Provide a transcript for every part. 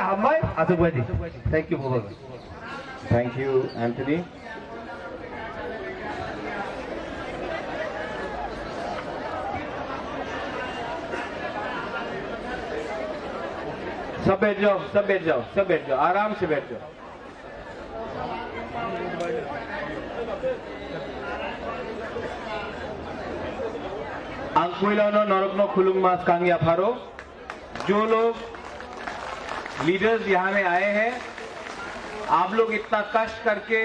hamai atubadi. Thank you, Baba. Thank you, Anthony. सब बैठ जाओ, सब बैठ जाओ, सब बैठ जाओ, आराम से बैठ जाओ. अंकुइलानो नरकनो खुलुंग मास कांगिया फारो. जो लोग लीडर्स यहां में आए हैं, आप लोग इतना कष्ट करके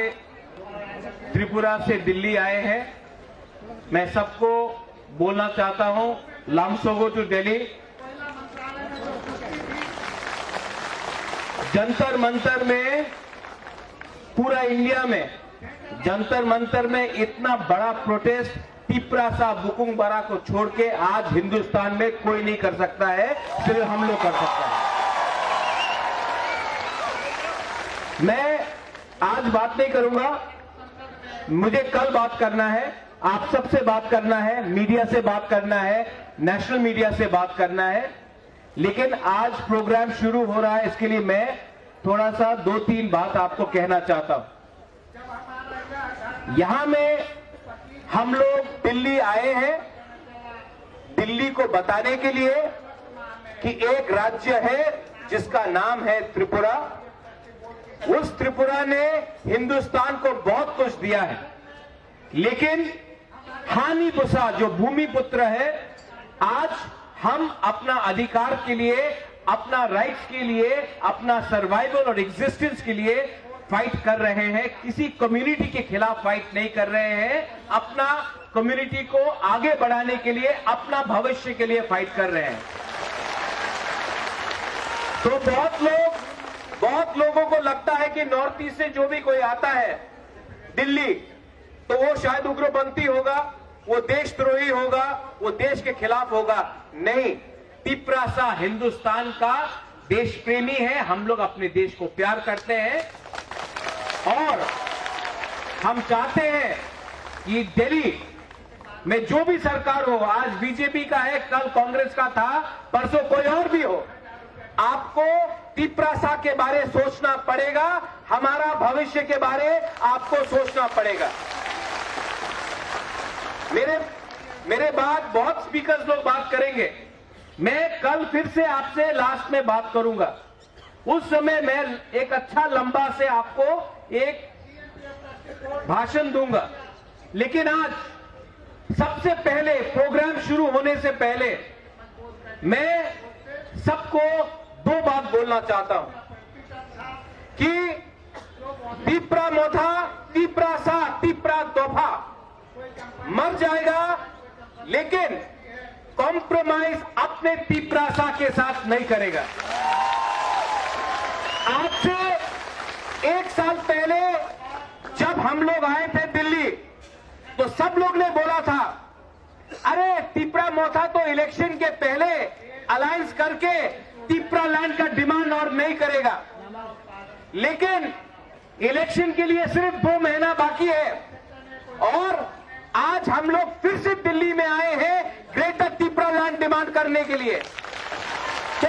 त्रिपुरा से दिल्ली आए हैं. मैं सबको बोलना चाहता हूं, लामसोगो टू दिल्ली. जंतर मंतर में, पूरा इंडिया में जंतर मंतर में इतना बड़ा प्रोटेस्ट तिप्रासा बुकुंग बरा को छोड़ के आज हिंदुस्तान में कोई नहीं कर सकता है, सिर्फ हम लोग कर सकते हैं. मैं आज बात नहीं करूंगा, मुझे कल बात करना है, आप सबसे बात करना है, मीडिया से बात करना है, नेशनल मीडिया से बात करना है. लेकिन आज प्रोग्राम शुरू हो रहा है, इसके लिए मैं थोड़ा सा 2-3 बात आपको कहना चाहता हूं. यहां में हम लोग दिल्ली आए हैं, दिल्ली को बताने के लिए कि एक राज्य है जिसका नाम है त्रिपुरा. उस त्रिपुरा ने हिंदुस्तान को बहुत कुछ दिया है, लेकिन हानि बुसा जो भूमि पुत्र है, आज हम अपना अधिकार के लिए, अपना राइट्स के लिए, अपना सर्वाइवल और एग्जिस्टेंस के लिए फाइट कर रहे हैं. किसी कम्युनिटी के खिलाफ फाइट नहीं कर रहे हैं, अपना कम्युनिटी को आगे बढ़ाने के लिए, अपना भविष्य के लिए फाइट कर रहे हैं. तो बहुत लोगों को लगता है कि नॉर्थ ईस्ट से जो भी कोई आता है दिल्ली, तो वो शायद उग्रपंथी होगा, वो देशद्रोही होगा, वो देश के खिलाफ होगा. नहीं, तिप्रासा हिंदुस्तान का देश प्रेमी है. हम लोग अपने देश को प्यार करते हैं और हम चाहते हैं कि दिल्ली में जो भी सरकार हो, आज बीजेपी का है, कल कांग्रेस का था, परसों कोई और भी हो, आपको तिप्रासा के बारे सोचना पड़ेगा, हमारा भविष्य के बारे आपको सोचना पड़ेगा. मेरे बाद बहुत स्पीकर्स लोग बात करेंगे. मैं कल फिर से आपसे लास्ट में बात करूंगा, उस समय मैं एक अच्छा लंबा से आपको एक भाषण दूंगा. लेकिन आज सबसे पहले, प्रोग्राम शुरू होने से पहले, मैं सबको 2 बात बोलना चाहता हूं कि तिप्रा मोथा, तिप्रा सा, तिप्रा तोहफा मर जाएगा, लेकिन कॉम्प्रोमाइज अपने तिप्रासा के साथ नहीं करेगा. आज से 1 साल पहले जब हम लोग आए थे दिल्ली, तो सब लोग ने बोला था, अरे तिप्रा मोथा तो इलेक्शन के पहले अलायंस करके तिप्रा लैंड का डिमांड और नहीं करेगा. लेकिन इलेक्शन के लिए सिर्फ 2 महीना बाकी है और आज हम लोग फिर से दिल्ली में आए हैं ग्रेटर तिप्रा लैंड डिमांड करने के लिए. तो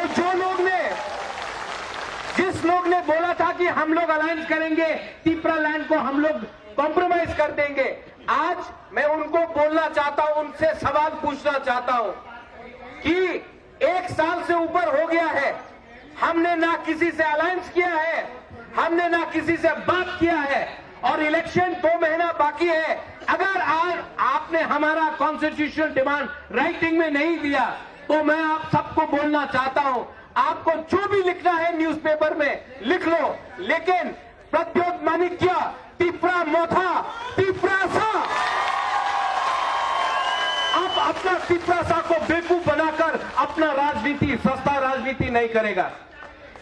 जिस लोग ने बोला था कि हम लोग अलायंस करेंगे, तिप्रा लैंड को हम लोग कॉम्प्रोमाइज कर देंगे, आज मैं उनको बोलना चाहता हूं, उनसे सवाल पूछना चाहता हूं कि 1 साल से ऊपर हो गया है, हमने ना किसी से अलायंस किया है, हमने ना किसी से बात किया है और इलेक्शन 2 महीना बाकी है. अगर आज आपने हमारा कॉन्स्टिट्यूशनल डिमांड राइटिंग में नहीं दिया, तो मैं आप सबको बोलना चाहता हूं, आपको जो भी लिखना है न्यूज़पेपर में लिख लो, लेकिन प्रद्योत माणिक्य, तिप्रा मोथा, तिप्रासा अब अपना तिप्रासा को बेवकूफ बनाकर अपना राजनीति, सस्ता राजनीति नहीं करेगा.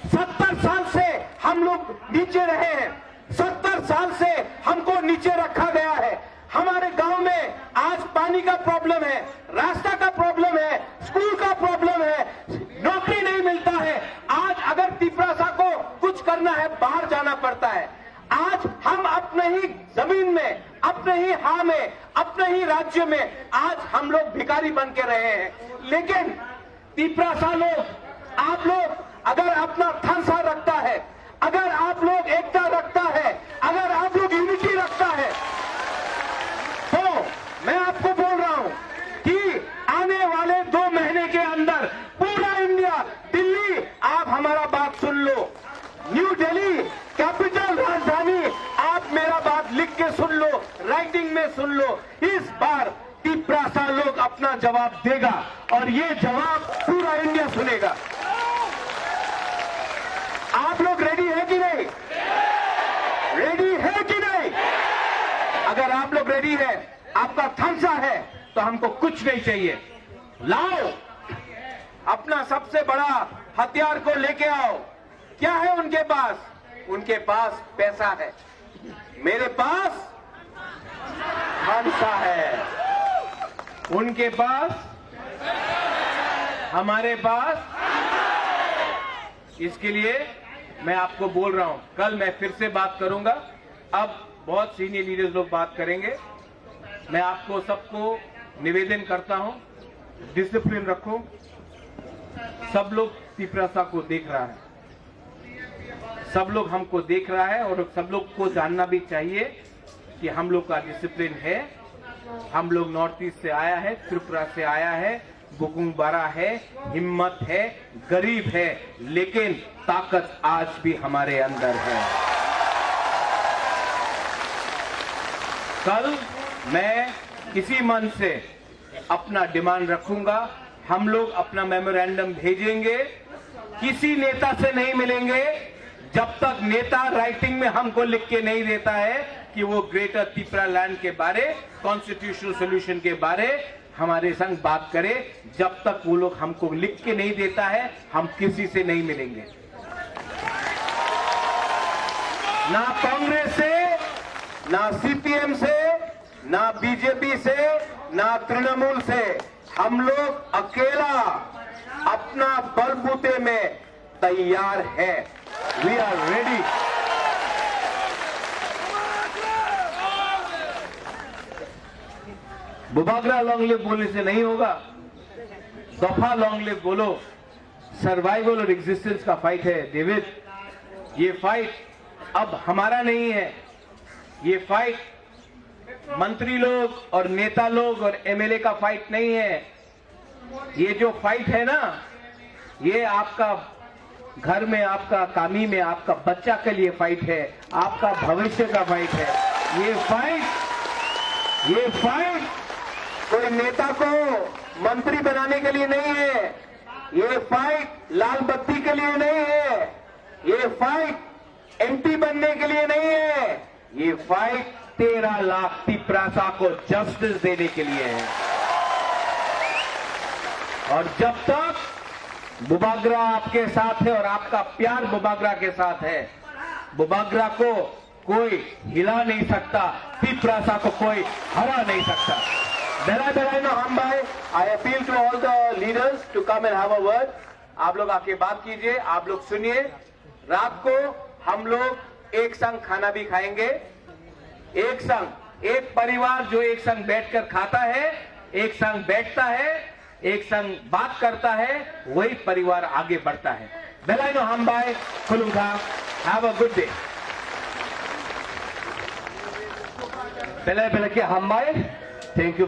70 साल से हम लोग नीचे रहे हैं, 70 साल से हमको नीचे रखा गया है. हमारे गांव में आज पानी का प्रॉब्लम है, रास्ता का प्रॉब्लम है, स्कूल का प्रॉब्लम है, नौकरी नहीं मिलता है. आज अगर तिप्रासा को कुछ करना है, बाहर जाना पड़ता है. आज हम अपने ही जमीन में, अपने ही हां में, अपने ही राज्य में आज हम लोग भिखारी बन के रहे हैं. लेकिन तिप्रासा लोग, आप लोग अगर अपना थांसा रखता कैपिटल राजधानी, आप मेरा बात लिख के सुन लो, राइटिंग में सुन लो। इस बार तिप्रासा लोग अपना जवाब देगा और ये जवाब पूरा इंडिया सुनेगा। आप लोग रेडी है कि नहीं? रेडी है कि नहीं? अगर आप लोग रेडी है, आपका थम्स अप है, तो हमको कुछ नहीं चाहिए। लाओ अपना सबसे बड़ा हथियार को लेके आओ। क्या है उनके पास? उनके पास पैसा है, मेरे पास खालसा है, उनके पास, हमारे पास। इसके लिए मैं आपको बोल रहा हूं, कल मैं फिर से बात करूंगा। अब बहुत सीनियर लीडर्स लोग बात करेंगे। मैं आपको सबको निवेदन करता हूं, डिसिप्लिन रखो। सब लोग तिप्रासा को देख रहा है, सब लोग हमको देख रहा है, और सब लोग को जानना भी चाहिए कि हम लोग का डिसिप्लिन है। हम लोग नॉर्थ ईस्ट से आया है, त्रिपुरा से आया है, बुकुंगबारा है, हिम्मत है, गरीब है, लेकिन ताकत आज भी हमारे अंदर है। कल मैं किसी मन से अपना डिमांड रखूंगा। हम लोग अपना मेमोरेंडम भेजेंगे, किसी नेता से नहीं मिलेंगे जब तक नेता राइटिंग में हमको लिख के नहीं देता है कि वो ग्रेटर त्रिपुरा लैंड के बारे, कॉन्स्टिट्यूशनल सोल्यूशन के बारे हमारे संग बात करे। जब तक वो लोग हमको लिख के नहीं देता है, हम किसी से नहीं मिलेंगे, ना कांग्रेस से, ना सीपीएम से, ना बीजेपी से, ना तृणमूल से। हम लोग अकेला अपना बलबूते में तैयार है। We are ready. बुबागरा लॉन्ग लिव बोलने से नहीं होगा, दफा लॉन्ग लिव बोलो। सर्वाइवल और एग्जिस्टेंस का फाइट है डेविड। ये फाइट अब हमारा नहीं है, ये फाइट मंत्री लोग और नेता लोग और एमएलए का फाइट नहीं है। ये जो फाइट है ना, ये आपका घर में, आपका कामी में, आपका बच्चा के लिए फाइट है, आपका भविष्य का फाइट है। ये फाइट कोई नेता को मंत्री बनाने के लिए नहीं है, ये फाइट लाल बत्ती के लिए नहीं है, ये फाइट एमपी बनने के लिए नहीं है, ये फाइट 13 लाख तिप्रासा को जस्टिस देने के लिए है। और जब तक बुबागरा आपके साथ है और आपका प्यार बुबागरा के साथ है, बुबागरा को कोई हिला नहीं सकता, तिप्रासा को कोई हरा नहीं सकता। बेला हम भाई, I appeal to all the leaders to come and have a word. आप लोग आके बात कीजिए, आप लोग सुनिए। रात को हम लोग एक संग खाना भी खाएंगे, एक संग, एक परिवार जो एक संग बैठकर खाता है, एक संग बैठता है, एक संग बात करता है, वही परिवार आगे बढ़ता है। बेलाइनो हम भाई खुलूंगा, हैव अ गुड डे। बेला के हम भाई, थैंक यू।